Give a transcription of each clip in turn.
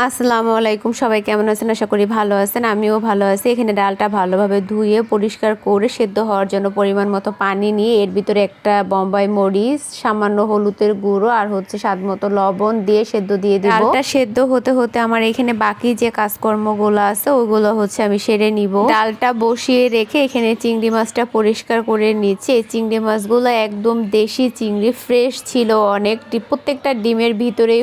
আসসালামু আলাইকুম, সবাই কেমন আছেন? আশা করি ভালো আছেন। আমিও ভালো আছি। এখানে ডালটা ভালোভাবে ধুয়ে পরিষ্কার করে সেদ্ধ হওয়ার জন্য পরিমাণ মতো পানি নিয়ে এর ভিতরে একটা বোম্বাই মরিচ, সামান্য হলুদের গুঁড়ো আর স্বাদ মতো লবণ দিয়ে সেদ্ধ দিয়ে দিব। ডালটা সেদ্ধ হতে হতে আমার এখানে বাকি যে কাজকর্মগুলো আছে ওইগুলো আমি সেরে নিব। ডালটা বসিয়ে রেখে এখানে চিংড়ি মাছটা পরিষ্কার করে নিচ্ছি। এই চিংড়ি মাছগুলো একদম দেশি চিংড়ি, ফ্রেশ ছিল অনেক। প্রত্যেকটা ডিমের ভিতরেই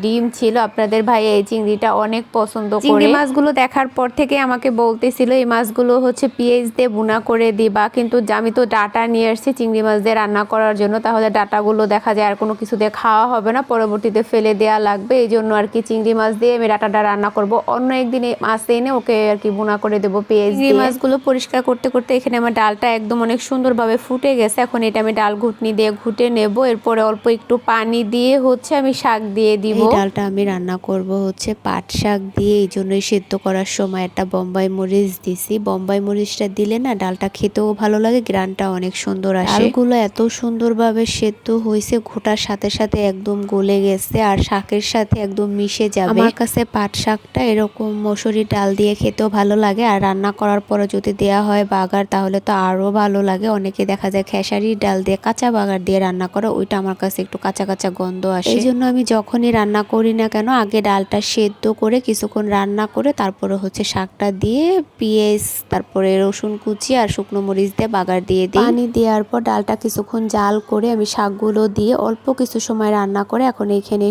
ডিম ছিল। আপনাদের ভাই এই চিংড়িটা অনেক পছন্দ করে। চিংড়ি মাছগুলো দেখার পর থেকে আমাকে বলতেছিল এই মাছগুলো পেঁয়াজ দিয়ে ভুনা করে দিবা, কিন্তু আমি তো ডাটা নিয়ে আসছি চিংড়ি মাছ দিয়ে রান্না করার জন্য, তাহলে ডাটাগুলো দেখা যায় আর কোনো কিছু দিয়ে খাওয়া হবে না, পরবর্তীতে ফেলে দেওয়া লাগবে। এই জন্য আর কি চিংড়ি মাছ দিয়ে আমি ডাটাটা রান্না করব। অন্য একদিন এই মাছ এনে ওকে আর কি ভুনা করে দেবো পেঁয়াজ দিয়ে। চিংড়ি মাছগুলো পরিষ্কার করতে করতে এখানে আমার ডালটা একদম অনেক সুন্দরভাবে ফুটে গেছে। এখন এটা আমি ডাল ঘুটনি দিয়ে ঘুটে নেব। এরপরে অল্প একটু পানি দিয়ে আমি শাক দিয়ে দিব। এই ডালটা আমি রান্না করব পাট শাক দিয়ে, এই জন্যই সেদ্ধ করার সময় একটা বোম্বাই মরিচ দিছি। বোম্বাই মরিচটা দিলে না ডালটা খেতেও ভালো লাগে, গ্রানটা অনেক সুন্দর আসে। ডালগুলো এত সুন্দরভাবে সেদ্ধ হয়েছে, ঘোটার সাথে সাথে একদম গলে গেছে আর শাকের সাথে একদম মিশে যাবে। আমার কাছে পাট শাকটা এরকম মসুরির ডাল দিয়ে খেতেও ভালো লাগে, আর রান্না করার পরে যদি দেয়া হয় বাগার তাহলে তো আরো ভালো লাগে। অনেকে দেখা যায় খেসারির ডাল দিয়ে কাঁচা বাগার দিয়ে রান্না করে, ওইটা আমার কাছে একটু কাঁচা কাঁচা গন্ধ আসে। এই জন্য আমি যখনই রান্না করি না কেন আগে ডালটা সেদ্ধ করে কিছুক্ষণ রান্না করে তারপরে শাকটা দিয়ে পেঁয়াজ, তারপরে রসুন কুচি আর শুকনো মরিচ দিয়ে বাগার দিয়ে দিই। পানি দেওয়ার পর ডালটা কিছুক্ষণ জাল করে আমি শাকগুলো দিয়ে অল্প কিছু সময় রান্না করে এখন এখানে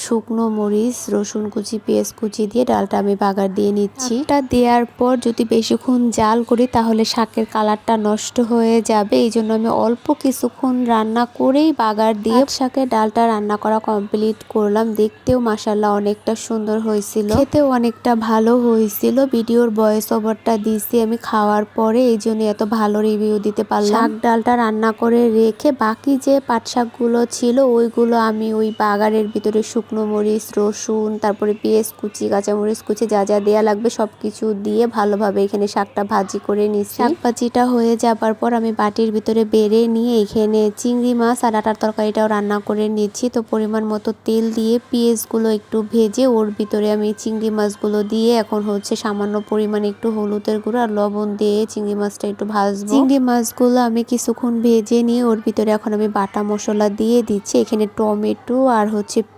শুকনো মরিচ, রসুন কুচি, পেঁয়াজ কুচি দিয়ে ডালটা আমি বাগার দিয়ে নিচ্ছি। এটা দেওয়ার পর যদি বেশিক্ষণ জাল করি তাহলে শাকের কালারটা নষ্ট হয়ে যাবে, এই জন্য আমি অল্প কিছুক্ষণ রান্না করেই বাগার দিয়ে শাকের ডালটা রান্না করা কমপ্লিট করলাম। দেখতেও মাশাআল্লাহ অনেকটা সুন্দর হয়েছিল, খেতেও অনেকটা ভালো হয়েছিল। ভিডিওর ভয়েস ওভারটা দিয়েছি আমি খাওয়ার পরে, এই জন্য এত ভালো রিভিউ দিতে পারলাম। শাক ডালটা রান্না করে রেখে বাকি যে পাট শাকগুলো ছিল ওইগুলো আমি ওই বাগারের ভিতরে শুকনো মরিচ, রসুন, তারপরে পেঁয়াজ কুচি, কাঁচামরিচ কুচি, যা যা দেওয়া লাগবে সবকিছু দিয়ে ভালোভাবে এখানে শাকটা ভাজি করে নিচ্ছি। শাক ভাজিটা হয়ে যাবার পর আমি বাটির ভিতরে বেড়ে নিয়ে এখানে চিংড়ি মাছ আর ডাঁটার তরকারিটাও রান্না করে নিচ্ছি। তো পরিমাণ মতো তেল দিয়ে পেঁয়াজগুলো একটু ভেজে ওর ভিতরে আমি চিংড়ি মাছগুলো দিয়ে এখন সামান্য পরিমাণে একটু হলুদের গুঁড়ো আর লবণ দিয়ে চিংড়ি মাছটা একটু ভাজবো। চিংড়ি মাছগুলো আমি কিছুক্ষণ ভেজে নিয়ে ওর ভিতরে এখন আমি বাটা মশলা দিয়ে দিচ্ছি। এখানে টমেটো আর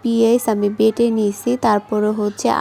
পেঁয়াজ আমি বেটে নিয়েছি, তারপরে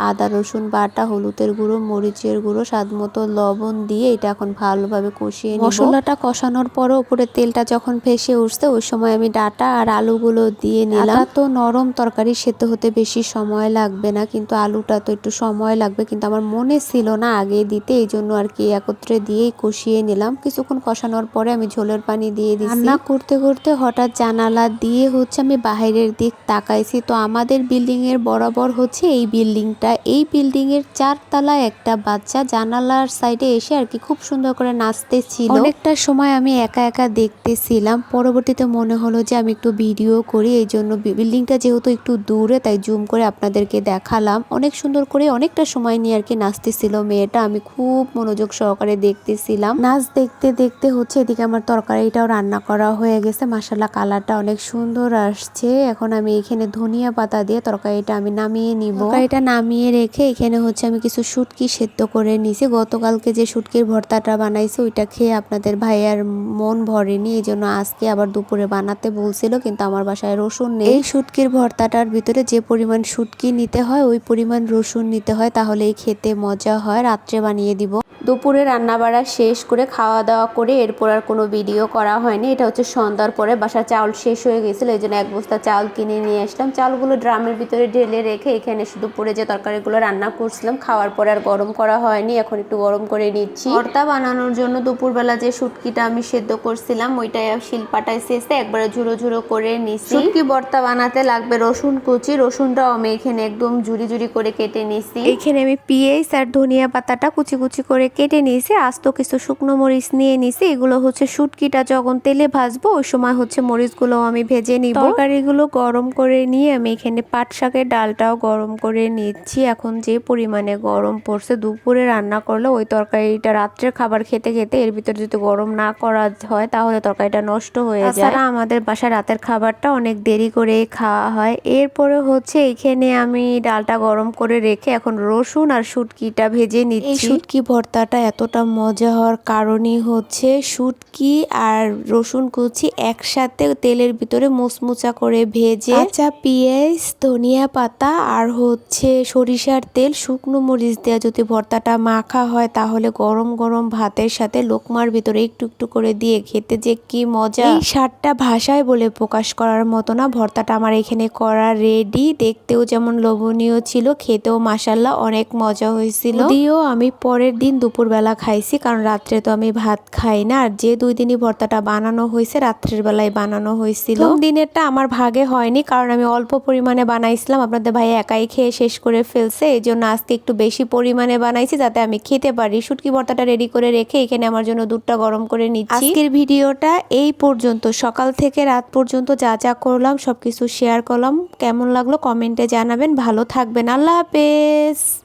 আদা রসুন বাটা, হলুদের গুঁড়ো, মরিচের গুঁড়ো, স্বাদ মতো লবণ দিয়ে এটা এখন ভালোভাবে কষিয়ে নিব। মশলাটা কষানোর পরে উপরে তেলটা যখন ভেসে উঠছে ওই সময় আমি ডাটা আর আলুগুলো দিয়ে নিলাম। তো নরম তরকারি সেদ্ধ হতে বেশি সময় লাগবে না, কিন্তু আলুটা তো একটু সময় লাগবে, কিন্তু আমার মনে ছিল না আগে দিতে, এই জন্য আর কি একত্রে দিয়েই কষিয়ে নিলাম। কিছুক্ষণ কষানোর পরে আমি ঝোলের পানি দিয়ে দিচ্ছি। রান্না করতে করতে হঠাৎ জানালা দিয়ে আমি বাহিরের দিক তাকাইছি, তো আমাদের বিল্ডিং এর বরাবর এই বিল্ডিংটা, এই বিল্ডিং এর 4 তলায় একটা বাচ্চা জানালার সাইডে এসে আর কি খুব সুন্দর করে নাচতেছিল। অনেকটা সময় আমি একা একা দেখতেছিলাম, পরবর্তীতে মনে হলো যে আমি একটু ভিডিও করি, এই জন্য বিল্ডিংটা যেহেতু একটু দূরে তাই জুম করে আপনাদেরকে দেখালাম। অনেক সুন্দর করে অনেকটা সময় নিয়ে আর কি নাচতেছিল মেয়েটা, আমি খুব মনোযোগ সহকারে দেখতেছিলাম। নাচ দেখতে দেখতে এদিকে আমার তরকারিটাও রান্না করা হয়ে গেছে। মাশাআল্লাহ কালারটা অনেক সুন্দর আসছে। এখন আমি এখানে ধনিয়া পাতা দিয়ে তরকারিটা আমি নামিয়ে নিব। তরকারিটা নামিয়ে রেখে এখানে আমি কিছু শুটকি সেদ্ধ করে নিছি। গতকালকে যে শুটকির ভর্তাটা বানাইছি ওইটা খেয়ে আপনাদের ভাইয়ার মন ভরেনি, এই জন্য আজকে আবার দুপুরে বানাতে বলছিল, কিন্তু আমার বাসায় রসুন নেই। এই শুটকির ভর্তাটার ভিতরে যে পরিমাণ শুটকি নিতে হয় ওই পরিমাণ রসুন নিতে হয়, তাহলেই খেতে মজা হয়। রাত্রে বানিয়ে দিব। দুপুরে রান্না বাড়া শেষ করে খাওয়া দাওয়া করে এরপর আর কোনো ভিডিও করা হয়নি। এটা সন্ধ্যার পরে বাসার চাউল শেষ হয়ে গেছিল, এই জন্য 1 বস্তা চাউল কিনে নিয়ে আসলাম। চাউলগুলো ড্রামের ভিতরে ঢেলে রেখে এখানে দুপুরে যে তরকারিগুলো রান্না করছিলাম খাওয়ার পরে আর গরম করা হয়নি, এখন একটু গরম করে নিচ্ছি। ভর্তা বানানোর জন্য দুপুরবেলা যে শুটকিটা আমি সেদ্ধ করছিলাম ওইটা শিলপাটায় শেষে একবারে ঝুড়ো ঝুড়ো করে নিচ্ছি। শুটকি ভর্তা বানাতে লাগবে রসুন কুচি, রসুনটাও আমি এখানে একদম ঝুরি ঝুরি করে কেটে নিচ্ছি। এখানে আমি পেঁয়াজ আর ধনিয়া পাতাটা কুচি কুচি করে কেটে নিয়েছি, আস্ত কিছু শুকনো মরিচ নিয়ে নিছি। এগুলো হচ্ছে শুটকিটা যখন তেলে ভাজবো ওই সময় হচ্ছে মরিচগুলো আমি ভেজে নিব। তরকারিগুলো গরম করে নিয়ে আমি এখানে পাট শাকের ডালটাও গরম করে নিচ্ছি। এখন যে পরিমাণে গরম পড়ছে, দুপুরে রান্না করলে ওই তরকারিটা রাত্রের খাবার খেতে খেতে এর ভিতরে যদি গরম না করা হয় তাহলে তরকারিটা নষ্ট হয়ে যায়। তাছাড়া আমাদের বাসায় রাতের খাবারটা অনেক দেরি করে খাওয়া হয়। এরপরে হচ্ছে এখানে আমি ডালটা গরম করে রেখে এখন রসুন আর শুটকিটা ভেজে নিচ্ছি। এই শুটকি ভর্তাটা এতটা মজা হওয়ার কারণই হচ্ছে শুটকি আর রসুন কুচি একসাথে তেলের ভিতরে মুচমুচা করে ভেজে, কাঁচা পেঁয়াজ, ধনিয়া পাতা আর হচ্ছে সরিষার তেল, শুকনো মরিচ দেওয়া যদি ভর্তাটা মাখা হয় তাহলে গরম গরম ভাতের সাথে লোকমার ভিতরে একটু একটু করে দিয়ে খেতে যে কি মজা। এই স্বাদটা ভাষায় বলে প্রকাশ করার মতো না। ভর্তাটা আমার এখানে করা রেডি, দেখতেও যেমন লোভনীয় ছিল, খেতেও মাশাআল্লাহ অনেক মজা হয়েছিল। যদিও আমি পরের দিন দুপুরবেলা খাইছি, কারণ রাত্রে তো আমি ভাত খাই না। আর যে 2 দিনই ভর্তাটা বানানো হয়েছে রাত্রের বেলায় বানানো হয়েছিল। দিনেরটা আমার ভাগে হয়নি, কারণ আমি অল্প পরিমাণে বানাইছিলাম, আপনাদের ভাই একাই খেয়ে শেষ করে ফেলছে। এই জন্য আজকে একটু বেশি পরিমাণে বানাইছি যাতে আমি খেতে পারি। শুটকি ভর্তাটা রেডি করে রেখে এখানে আমার জন্য দুধটা গরম করে নিচ্ছি। আজকের ভিডিওটা এই পর্যন্ত, সকাল থেকে রাত পর্যন্ত যা যা করলাম সবকিছু শেয়ার করলাম। কেমন লাগলো কমেন্টে জানাবেন। ভালো থাকবেন, আল্লাহ হাফেজ।